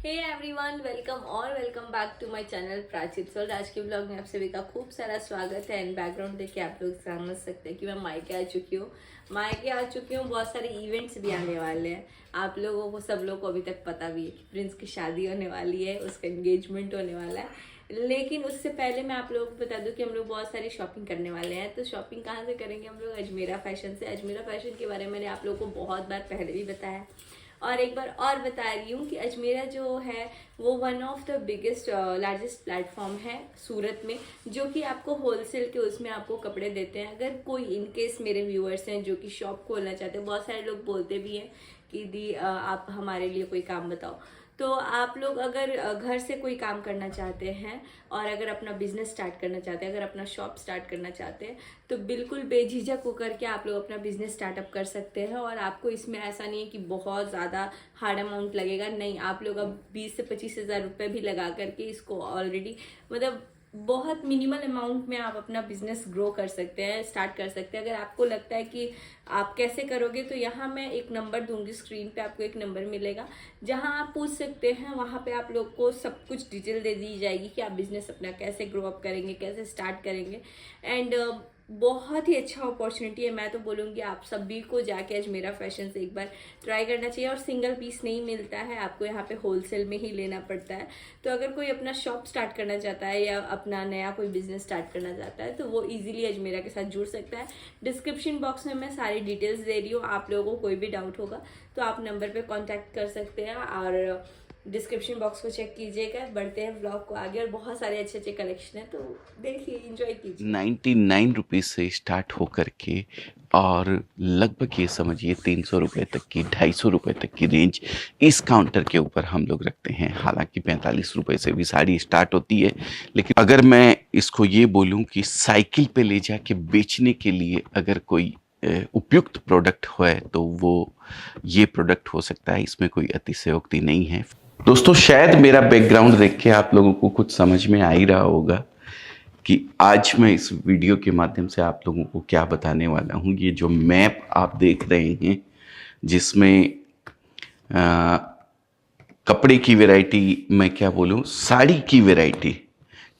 Hey everyone, welcome back to my channel Prachit world. आज के blog में आप सभी का खूब सारा स्वागत है। एंड बैकग्राउंड देख के आप लोग समझ सकते हैं कि मैं मायके आ चुकी हूँ। बहुत सारे इवेंट्स भी आने वाले हैं। आप लोगों को, सब लोग को अभी तक पता भी है कि प्रिंस की शादी होने वाली है, उसका एंगेजमेंट होने वाला है। लेकिन उससे पहले मैं आप लोगों को बता दूं कि हम लोग बहुत सारी शॉपिंग करने वाले हैं। तो शॉपिंग कहाँ से करेंगे हम लोग? अजमेरा फैशन से। अजमेरा फैशन के बारे में मैंने आप लोगों को बहुत बार पहले भी बताया है और एक बार और बता रही हूँ कि अजमेरा जो है वो one of the biggest largest platform है सूरत में, जो कि आपको होलसेल के उसमें आपको कपड़े देते हैं। अगर कोई इनकेस मेरे व्यूअर्स हैं जो कि शॉप खोलना चाहते हैं, बहुत सारे लोग बोलते भी हैं कि दी आप हमारे लिए कोई काम बताओ। तो आप लोग अगर घर से कोई काम करना चाहते हैं और अगर अपना बिजनेस स्टार्ट करना चाहते हैं, अगर अपना शॉप स्टार्ट करना चाहते हैं, तो बिल्कुल बेझिझक होकर के आप लोग अपना बिजनेस स्टार्टअप कर सकते हैं। और आपको इसमें ऐसा नहीं है कि बहुत ज़्यादा हार्ड अमाउंट लगेगा। नहीं, आप लोग अब 20 से 25 हज़ार रुपये भी लगा करके इसको ऑलरेडी, मतलब बहुत मिनिमल अमाउंट में आप अपना बिजनेस ग्रो कर सकते हैं, स्टार्ट कर सकते हैं। अगर आपको लगता है कि आप कैसे करोगे, तो यहाँ मैं एक नंबर दूंगी, स्क्रीन पे आपको एक नंबर मिलेगा जहाँ आप पूछ सकते हैं। वहाँ पे आप लोग को सब कुछ डिटेल दे दी जाएगी कि आप बिजनेस अपना कैसे ग्रो अप करेंगे, कैसे स्टार्ट करेंगे। एंड बहुत ही अच्छा अपॉर्चुनिटी है। मैं तो बोलूँगी आप सभी को जाके अजमेरा फैशन से एक बार ट्राई करना चाहिए। और सिंगल पीस नहीं मिलता है आपको, यहाँ पे होलसेल में ही लेना पड़ता है। तो अगर कोई अपना शॉप स्टार्ट करना चाहता है या अपना नया कोई बिजनेस स्टार्ट करना चाहता है, तो वो इजीली अजमेरा के साथ जुड़ सकता है। डिस्क्रिप्शन बॉक्स में मैं सारी डिटेल्स दे रही हूँ। आप लोगों को कोई भी डाउट होगा तो आप नंबर पे कांटेक्ट कर सकते हैं और डिस्क्रिप्शन बॉक्स को चेक कीजिएगा। बढ़ते हैं व्लॉग को आगे, और बहुत सारे अच्छे अच्छे कलेक्शन है, तो देखिए, एंजॉय कीजिए। 99 रुपीज़ से स्टार्ट होकर के और लगभग ये समझिए 300 रुपये तक की, 250 रुपये तक की रेंज इस काउंटर के ऊपर हम लोग रखते हैं। हालांकि 45 रुपये से भी साड़ी स्टार्ट होती है, लेकिन अगर मैं इसको ये बोलूं कि साइकिल पे ले जाके बेचने के लिए अगर कोई उपयुक्त प्रोडक्ट है तो वो ये प्रोडक्ट हो सकता है। इसमें कोई अतिशयोक्ति नहीं है। दोस्तों, शायद मेरा बैकग्राउंड देख के आप लोगों को कुछ समझ में आ ही रहा होगा कि आज मैं इस वीडियो के माध्यम से आप लोगों को क्या बताने वाला हूँ। ये जो मैप आप देख रहे हैं, जिसमें कपड़े की वैरायटी, मैं क्या बोलूँ, साड़ी की वैरायटी,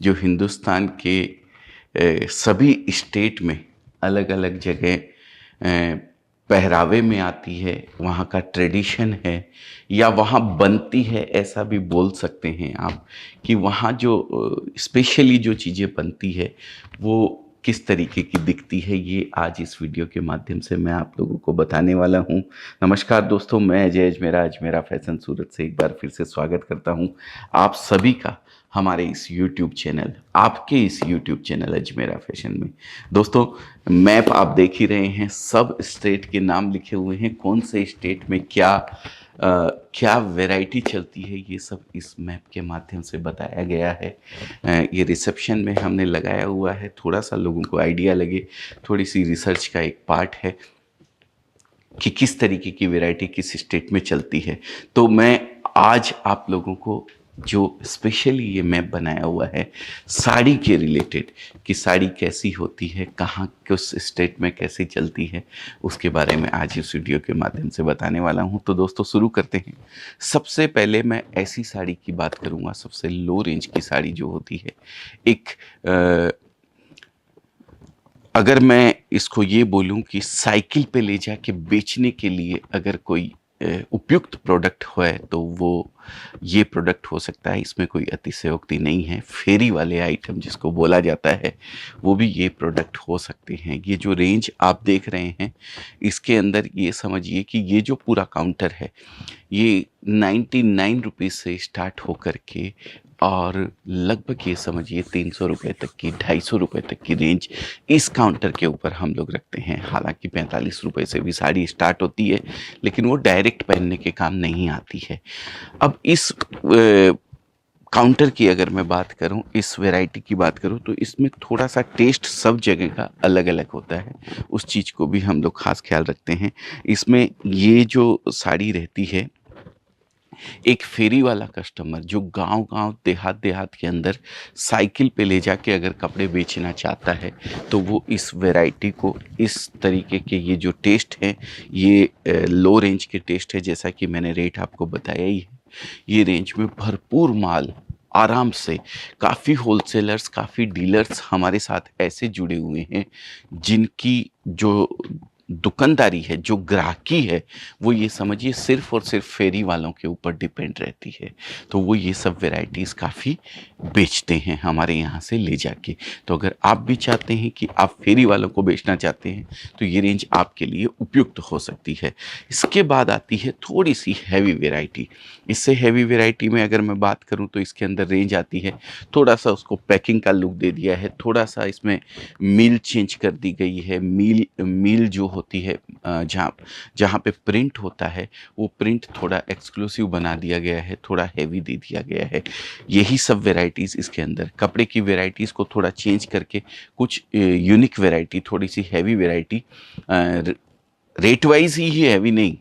जो हिंदुस्तान के सभी स्टेट में अलग अलग जगह पहरावे में आती है, वहाँ का ट्रेडिशन है या वहाँ बनती है, ऐसा भी बोल सकते हैं आप कि वहाँ जो स्पेशली जो चीज़ें बनती है वो किस तरीके की दिखती है। ये आज इस वीडियो के माध्यम से मैं आप लोगों को बताने वाला हूँ। नमस्कार दोस्तों, मैं अजय अजमेरा, अजमेरा फैशन सूरत से एक बार फिर से स्वागत करता हूँ आप सभी का हमारे इस YouTube चैनल, आपके इस YouTube चैनल अजमेरा फैशन में। दोस्तों, मैप आप देख ही रहे हैं, सब स्टेट के नाम लिखे हुए हैं, कौन से स्टेट में क्या वैरायटी चलती है, ये सब इस मैप के माध्यम से बताया गया है। ये रिसेप्शन में हमने लगाया हुआ है, थोड़ा सा लोगों को आइडिया लगे, थोड़ी सी रिसर्च का एक पार्ट है कि किस तरीके की वैरायटी किस स्टेट में चलती है। तो मैं आज आप लोगों को जो स्पेशली ये मैप बनाया हुआ है साड़ी के रिलेटेड, कि साड़ी कैसी होती है, कहाँ किस स्टेट में कैसी चलती है, उसके बारे में आज इस वीडियो के माध्यम से बताने वाला हूँ। तो दोस्तों, शुरू करते हैं। सबसे पहले मैं ऐसी साड़ी की बात करूँगा, सबसे लो रेंज की साड़ी जो होती है। एक अगर मैं इसको ये बोलूं कि साइकिल पे ले जाके बेचने के लिए अगर कोई उपयुक्त प्रोडक्ट है तो वो ये प्रोडक्ट हो सकता है। इसमें कोई अतिशयोक्ति नहीं है। फेरी वाले आइटम जिसको बोला जाता है, वो भी ये प्रोडक्ट हो सकते हैं। ये जो रेंज आप देख रहे हैं, इसके अंदर ये समझिए कि ये जो पूरा काउंटर है, ये 99 रुपीज़ से स्टार्ट होकर के और लगभग ये समझिए 300 रुपये तक की, 250 रुपये तक की रेंज इस काउंटर के ऊपर हम लोग रखते हैं। हालांकि 45 रुपये से भी साड़ी स्टार्ट होती है, लेकिन वो डायरेक्ट पहनने के काम नहीं आती है। अब इस काउंटर की अगर मैं बात करूं, इस वैरायटी की बात करूं, तो इसमें थोड़ा सा टेस्ट सब जगह का अलग अलग होता है। उस चीज़ को भी हम लोग खास ख्याल रखते हैं। इसमें ये जो साड़ी रहती है, एक फेरी वाला कस्टमर जो गांव-गांव, देहात-देहात के अंदर साइकिल पे ले जाके अगर कपड़े बेचना चाहता है, तो वो इस वैरायटी को, इस तरीके के ये जो टेस्ट है, ये लो रेंज के टेस्ट है। जैसा कि मैंने रेट आपको बताया ही है ये रेंज में भरपूर माल आराम से, काफ़ी होलसेलर्स, काफ़ी डीलर्स हमारे साथ ऐसे जुड़े हुए हैं जिनकी जो दुकानदारी है, जो ग्राहकी है, वो ये समझिए सिर्फ़ और सिर्फ फेरी वालों के ऊपर डिपेंड रहती है। तो वो ये सब वैराइटीज़ काफ़ी बेचते हैं हमारे यहाँ से ले जाके। तो अगर आप भी चाहते हैं कि आप फेरी वालों को बेचना चाहते हैं, तो ये रेंज आपके लिए उपयुक्त हो सकती है। इसके बाद आती है थोड़ी-सी हैवी वैराइटी। इससे हैवी वैराइटी में अगर मैं बात करूँ तो इसके अंदर रेंज आती है, थोड़ा-सा उसको पैकिंग का लुक दे दिया है, थोड़ा-सा इसमें मील चेंज कर दी गई है। मील जो होती है जहाँ जहाँ पे प्रिंट होता है, वो प्रिंट थोड़ा एक्सक्लूसिव बना दिया गया है, थोड़ा हैवी दे दिया गया है। यही सब वैराइटीज़ इसके अंदर, कपड़े की वैराइटीज़ को थोड़ा चेंज करके कुछ यूनिक वैराइटी, थोड़ी-सी हैवी वैराइटी, रेट वाइज ही हैवी नहीं,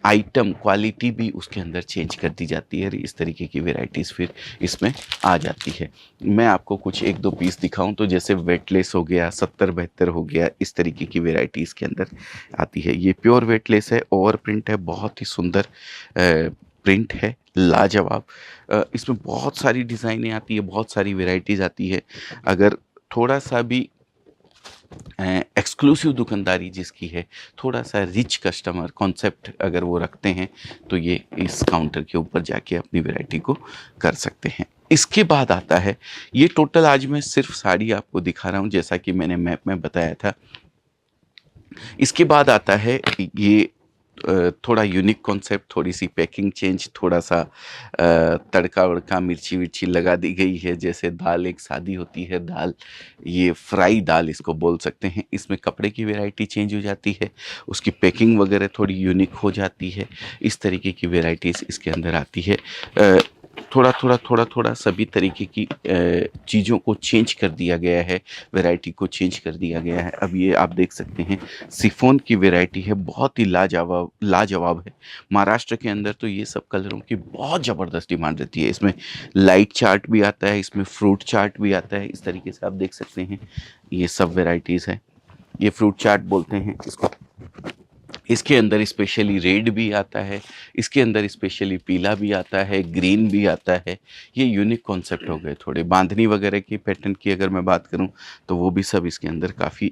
आइटम क्वालिटी भी उसके अंदर चेंज कर दी जाती है। इस तरीके की वैराइटीज़ फिर इसमें आ जाती है। मैं आपको कुछ 1-2 पीस दिखाऊं तो जैसे वेटलेस हो गया, 70-72 हो गया, इस तरीके की वैराइटी इसके अंदर आती है। ये प्योर वेटलेस है, ओवर प्रिंट है, बहुत ही सुंदर प्रिंट है, लाजवाब। इसमें बहुत सारी डिज़ाइनें आती है, बहुत सारी वैराइटीज़ आती है। अगर थोड़ा सा भी एक्सक्लूसिव दुकानदारी जिसकी है, थोड़ा सा रिच कस्टमर कॉन्सेप्ट अगर वो रखते हैं, तो ये इस काउंटर के ऊपर जाके अपनी वैरायटी को कर सकते हैं। इसके बाद आता है, ये टोटल आज मैं सिर्फ साड़ी आपको दिखा रहा हूँ जैसा कि मैंने मैप में बताया था। इसके बाद आता है ये थोड़ा यूनिक कॉन्सेप्ट, थोड़ी सी पैकिंग चेंज, थोड़ा सा तड़का वड़का, मिर्ची विर्ची लगा दी गई है। जैसे दाल, एक शादी होती है दाल, ये फ्राई दाल इसको बोल सकते हैं। इसमें कपड़े की वैरायटी चेंज हो जाती है, उसकी पैकिंग वगैरह थोड़ी यूनिक हो जाती है। इस तरीके की वैराइटीज़ इसके अंदर आती है। थोड़ा सभी तरीके की चीज़ों को चेंज कर दिया गया है, वैरायटी को चेंज कर दिया गया है। अब ये आप देख सकते हैं शिफॉन की वैरायटी है, बहुत ही लाजवाब है। महाराष्ट्र के अंदर तो ये सब कलरों की बहुत ज़बरदस्त डिमांड रहती है। इसमें लाइट चार्ट भी आता है, इसमें फ्रूट चार्ट भी आता है। इस तरीके से आप देख सकते हैं ये सब वैराइटीज़ हैं। ये फ्रूट चार्ट बोलते हैं इसको। इसके अंदर स्पेशली रेड भी आता है, इसके अंदर स्पेशली पीला भी आता है, ग्रीन भी आता है। ये यूनिक कॉन्सेप्ट हो गए। थोड़े बांधनी वगैरह की पैटर्न की अगर मैं बात करूं तो वो भी सब इसके अंदर काफ़ी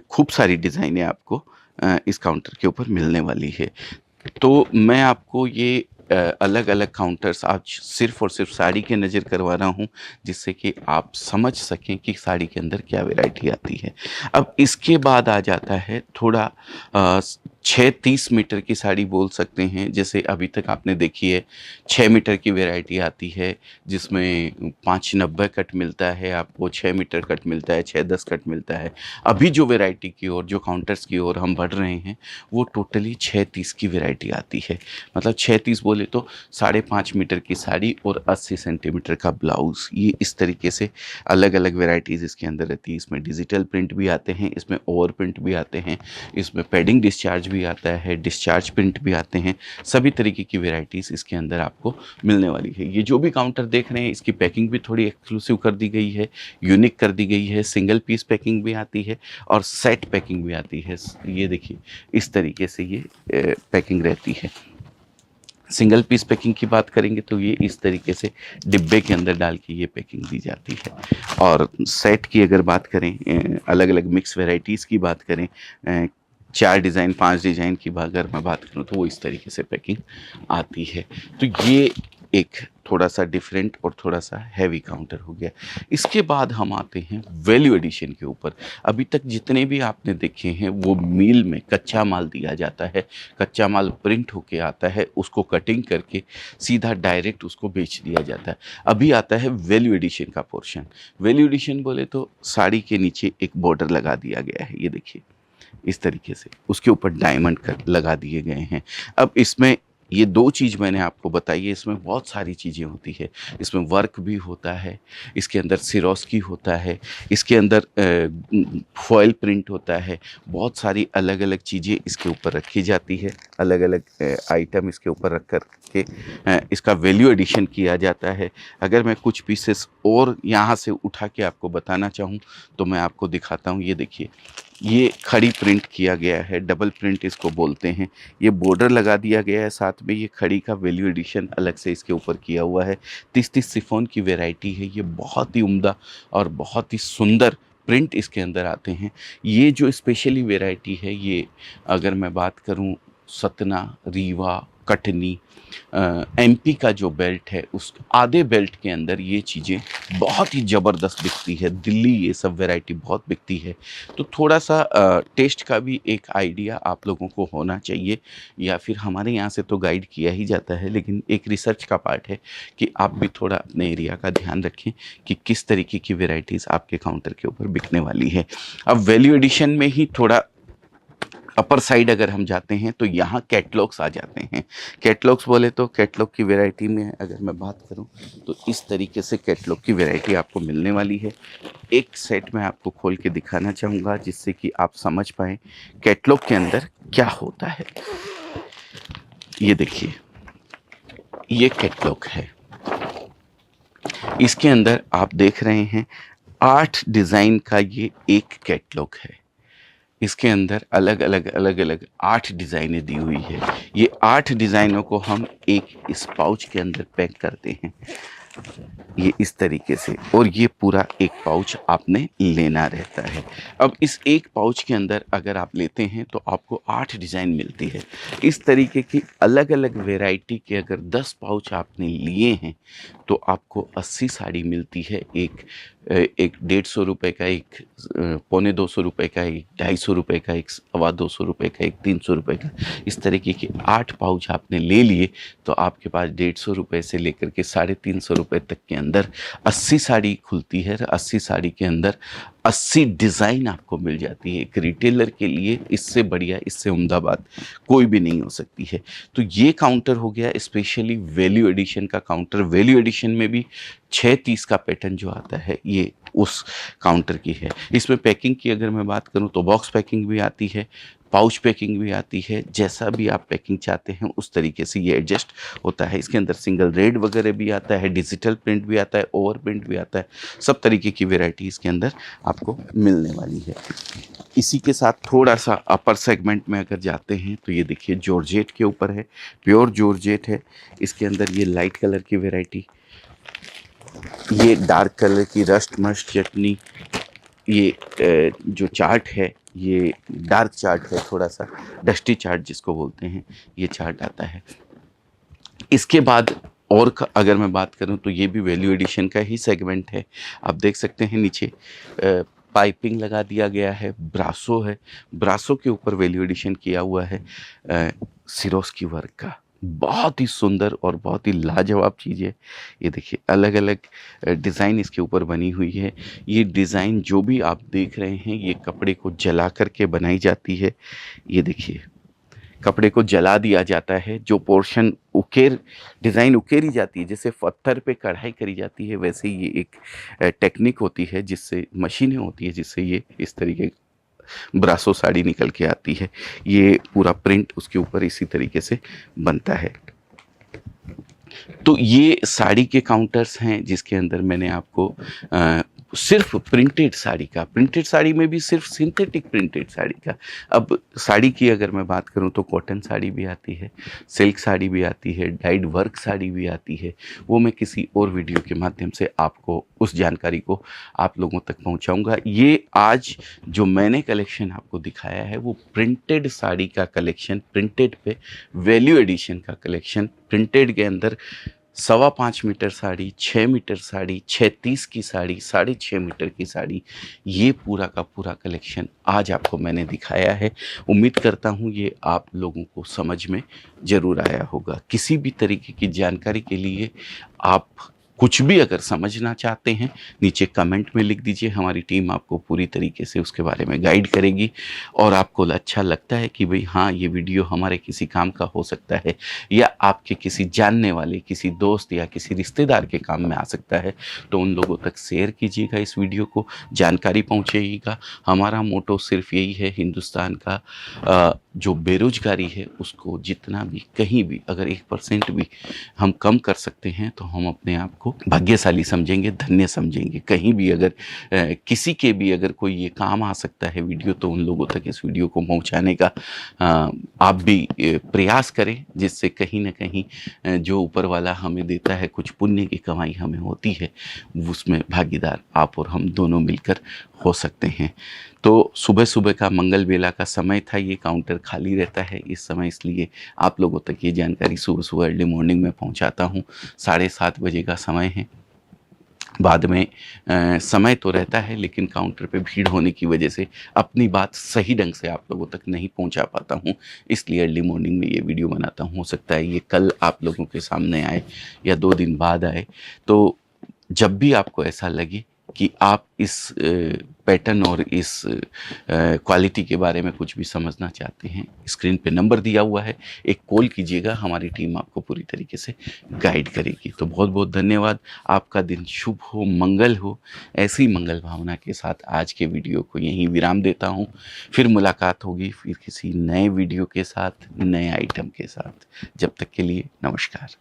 खूब सारी डिज़ाइनें आपको इस काउंटर के ऊपर मिलने वाली है। तो मैं आपको ये अलग अलग काउंटर्स आज सिर्फ़ और सिर्फ साड़ी के नज़र करवा रहा हूँ, जिससे कि आप समझ सकें कि साड़ी के अंदर क्या वैरायटी आती है। अब इसके बाद आ जाता है थोड़ा 6-30 मीटर की साड़ी बोल सकते हैं। जैसे अभी तक आपने देखी है 6 मीटर की वैरायटी आती है, जिसमें 590 कट मिलता है आपको, 6 मीटर कट मिलता है, 610 कट मिलता है। अभी जो वैरायटी की ओर, जो काउंटर्स की ओर हम बढ़ रहे हैं, वो टोटली 630 की वैरायटी आती है। मतलब 630 बोले तो 5.5 मीटर की साड़ी और 80 सेंटीमीटर का ब्लाउज़। ये इस तरीके से अलग अलग वैरायटीज़ इसके अंदर रहती है। इसमें डिजिटल प्रिंट भी आते हैं, इसमें ओवर प्रिंट भी आते हैं, इसमें पैडिंग डिस्चार्ज भी आता है, डिस्चार्ज प्रिंट भी आते हैं। सभी तरीके की वैरायटीज़ इसके अंदर आपको मिलने वाली है। ये जो भी काउंटर देख रहे हैं, इसकी पैकिंग भी थोड़ी एक्सक्लूसिव कर दी गई है, यूनिक कर दी गई है। सिंगल पीस पैकिंग भी आती है और सेट पैकिंग भी आती है। ये देखिए इस तरीके से ये पैकिंग रहती है। सिंगल पीस पैकिंग की बात करेंगे तो ये इस तरीके से डिब्बे के अंदर डाल के ये पैकिंग दी जाती है। और सेट की अगर बात करें, अलग अलग मिक्स वैरायटीज़ की बात करें, 4 डिज़ाइन 5 डिज़ाइन की अगर मैं बात करूँ तो वो इस तरीके से पैकिंग आती है। तो ये एक थोड़ा सा डिफरेंट और थोड़ा सा हैवी काउंटर हो गया। इसके बाद हम आते हैं वैल्यू एडिशन के ऊपर। अभी तक जितने भी आपने देखे हैं वो मील में कच्चा माल दिया जाता है, कच्चा माल प्रिंट होके आता है, उसको कटिंग करके सीधा डायरेक्ट उसको बेच दिया जाता है। अभी आता है वैल्यू एडिशन का पोर्शन। वैल्यू एडिशन बोले तो साड़ी के नीचे एक बॉर्डर लगा दिया गया है, ये देखिए इस तरीके से, उसके ऊपर डायमंड लगा दिए गए हैं। अब इसमें ये 2 चीज़ मैंने आपको बताई है, इसमें बहुत सारी चीज़ें होती है। इसमें वर्क भी होता है, इसके अंदर सिरोस्की होता है, इसके अंदर फॉयल प्रिंट होता है। बहुत सारी अलग अलग चीज़ें इसके ऊपर रखी जाती है, अलग अलग आइटम इसके ऊपर रख कर के इसका वैल्यू एडिशन किया जाता है। अगर मैं कुछ पीसेस और यहाँ से उठा के आपको बताना चाहूँ तो मैं आपको दिखाता हूँ। ये देखिए, ये खड़ी प्रिंट किया गया है, डबल प्रिंट इसको बोलते हैं। ये बॉर्डर लगा दिया गया है, साथ में ये खड़ी का वैल्यू एडिशन अलग से इसके ऊपर किया हुआ है। 30-30 शिफॉन की वैरायटी है, ये बहुत ही उम्दा और बहुत ही सुंदर प्रिंट इसके अंदर आते हैं। ये जो स्पेशली वैरायटी है, ये अगर मैं बात करूं सतना, रीवा, कटनी, एमपी का जो बेल्ट है उस आधे बेल्ट के अंदर ये चीज़ें बहुत ही ज़बरदस्त बिकती है। दिल्ली ये सब वैरायटी बहुत बिकती है। तो थोड़ा सा टेस्ट का भी एक आइडिया आप लोगों को होना चाहिए, या फिर हमारे यहाँ से तो गाइड किया ही जाता है, लेकिन एक रिसर्च का पार्ट है कि आप भी थोड़ा अपने एरिया का ध्यान रखें कि किस तरीके की वैरायटीज़ आपके काउंटर के ऊपर बिकने वाली है। अब वैल्यू एडिशन में ही थोड़ा अपर साइड अगर हम जाते हैं तो यहाँ कैटलॉग्स आ जाते हैं। कैटलॉग्स बोले तो कैटलॉग की वैरायटी में अगर मैं बात करूँ तो इस तरीके से कैटलॉग की वैरायटी आपको मिलने वाली है। एक सेट मैं आपको खोल के दिखाना चाहूँगा जिससे कि आप समझ पाएँ कैटलॉग के अंदर क्या होता है। ये देखिए, ये कैटलॉग है। इसके अंदर आप देख रहे हैं 8 डिज़ाइन का ये एक कैटलॉग है। इसके अंदर अलग अलग 8 डिज़ाइनें दी हुई है। ये 8 डिज़ाइनों को हम एक इस पाउच के अंदर पैक करते हैं, ये इस तरीके से, और ये पूरा एक पाउच आपने लेना रहता है। अब इस एक पाउच के अंदर अगर आप लेते हैं तो आपको 8 डिज़ाइन मिलती है। इस तरीके की अलग अलग वैरायटी के अगर 10 पाउच आपने लिए हैं तो आपको 80 साड़ी मिलती है। एक 150 रुपये का, एक 250 रुपये का, एक 250 रुपये का, एक 225 रुपये का, एक 300 रुपये का। इस तरीके के 8 पाउच आपने ले लिए तो आपके पास 150 रुपये से लेकर के 350 रुपये तक के अंदर 80 साड़ी खुलती है। 80 साड़ी के अंदर 80 डिज़ाइन आपको मिल जाती है। एक रिटेलर के लिए इससे बढ़िया, इससे उम्दा बात कोई भी नहीं हो सकती है। तो ये काउंटर हो गया स्पेशली वैल्यू एडिशन का काउंटर। वैल्यू एडिशन में भी 630 का पैटर्न जो आता है ये उस काउंटर की है। इसमें पैकिंग की अगर मैं बात करूं तो बॉक्स पैकिंग भी आती है, पाउच पैकिंग भी आती है। जैसा भी आप पैकिंग चाहते हैं उस तरीके से ये एडजस्ट होता है। इसके अंदर सिंगल रेड वगैरह भी आता है, डिजिटल प्रिंट भी आता है, ओवर प्रिंट भी आता है। सब तरीके की वैरायटी इसके अंदर आपको मिलने वाली है। इसी के साथ थोड़ा सा अपर सेगमेंट में अगर जाते हैं तो ये देखिए जॉर्जेट के ऊपर है, प्योर जॉर्जेट है। इसके अंदर ये लाइट कलर की वैरायटी, ये डार्क कलर की रस्ट मस्ट चटनी, ये जो चार्ट है ये डार्क चार्ट है, थोड़ा सा डस्टी चार्ट जिसको बोलते हैं, ये चार्ट आता है। इसके बाद और अगर मैं बात करूं तो ये भी वैल्यू एडिशन का ही सेगमेंट है। आप देख सकते हैं नीचे पाइपिंग लगा दिया गया है, ब्रासो है, ब्रासो के ऊपर वैल्यू एडिशन किया हुआ है सिरोस्की वर्क का। बहुत ही सुंदर और बहुत ही लाजवाब चीज़ है। ये देखिए अलग अलग डिज़ाइन इसके ऊपर बनी हुई है। ये डिज़ाइन जो भी आप देख रहे हैं ये कपड़े को जला करके बनाई जाती है। ये देखिए कपड़े को जला दिया जाता है, जो पोर्शन डिज़ाइन उकेरी जाती है, जैसे पत्थर पे कढ़ाई करी जाती है, वैसे ये एक टेक्निक होती है जिससे मशीनें होती है जिससे ये इस तरीके ब्रासो साड़ी निकल के आती है। ये पूरा प्रिंट उसके ऊपर इसी तरीके से बनता है। तो ये साड़ी के काउंटर्स हैं जिसके अंदर मैंने आपको सिर्फ प्रिंटेड साड़ी का, प्रिंटेड साड़ी में भी सिर्फ सिंथेटिक प्रिंटेड साड़ी का। अब साड़ी की अगर मैं बात करूं तो कॉटन साड़ी भी आती है, सिल्क साड़ी भी आती है, डाइड वर्क साड़ी भी आती है। वो मैं किसी और वीडियो के माध्यम से आपको उस जानकारी को आप लोगों तक पहुंचाऊंगा। ये आज जो मैंने कलेक्शन आपको दिखाया है वो प्रिंटेड साड़ी का कलेक्शन, प्रिंटेड पे वैल्यू एडिशन का कलेक्शन। प्रिंटेड के अंदर 5.25 मीटर साड़ी, 6 मीटर साड़ी, 630 की साड़ी, 6.5 मीटर की साड़ी, ये पूरा का पूरा कलेक्शन आज आपको मैंने दिखाया है। उम्मीद करता हूँ ये आप लोगों को समझ में ज़रूर आया होगा। किसी भी तरीके की जानकारी के लिए आप कुछ भी अगर समझना चाहते हैं नीचे कमेंट में लिख दीजिए, हमारी टीम आपको पूरी तरीके से उसके बारे में गाइड करेगी। और आपको अच्छा लगता है कि भाई हाँ ये वीडियो हमारे किसी काम का हो सकता है या आपके किसी जानने वाले, किसी दोस्त या किसी रिश्तेदार के काम में आ सकता है, तो उन लोगों तक शेयर कीजिएगा इस वीडियो को, जानकारी पहुँचाइएगा। हमारा मोटो सिर्फ यही है, हिंदुस्तान का जो बेरोजगारी है उसको जितना भी कहीं भी अगर 1% भी हम कम कर सकते हैं तो हम अपने आप को भाग्यशाली समझेंगे, धन्य समझेंगे। कहीं भी अगर किसी के भी अगर कोई ये काम आ सकता है वीडियो, तो उन लोगों तक इस वीडियो को पहुंचाने का आप भी प्रयास करें, जिससे कहीं ना कहीं जो ऊपर वाला हमें देता है, कुछ पुण्य की कमाई हमें होती है, उसमें भागीदार आप और हम दोनों मिलकर हो सकते हैं। तो सुबह सुबह का मंगल बेला का समय था, ये काउंटर खाली रहता है इस समय, इसलिए आप लोगों तक ये जानकारी सुबह सुबह अर्ली मॉर्निंग में पहुंचाता हूं। 7:30 बजे का समय है। बाद में समय तो रहता है, लेकिन काउंटर पे भीड़ होने की वजह से अपनी बात सही ढंग से आप लोगों तक नहीं पहुंचा पाता हूं, इसलिए अर्ली मॉर्निंग में ये वीडियो बनाता हूं। हो सकता है ये कल आप लोगों के सामने आए या 2 दिन बाद आए। तो जब भी आपको ऐसा लगे कि आप इस पैटर्न और इस क्वालिटी के बारे में कुछ भी समझना चाहते हैं, स्क्रीन पे नंबर दिया हुआ है, एक कॉल कीजिएगा, हमारी टीम आपको पूरी तरीके से गाइड करेगी। तो बहुत बहुत धन्यवाद। आपका दिन शुभ हो, मंगल हो। ऐसी मंगल भावना के साथ आज के वीडियो को यहीं विराम देता हूँ। फिर मुलाकात होगी, फिर किसी नए वीडियो के साथ, नए आइटम के साथ। जब तक के लिए नमस्कार।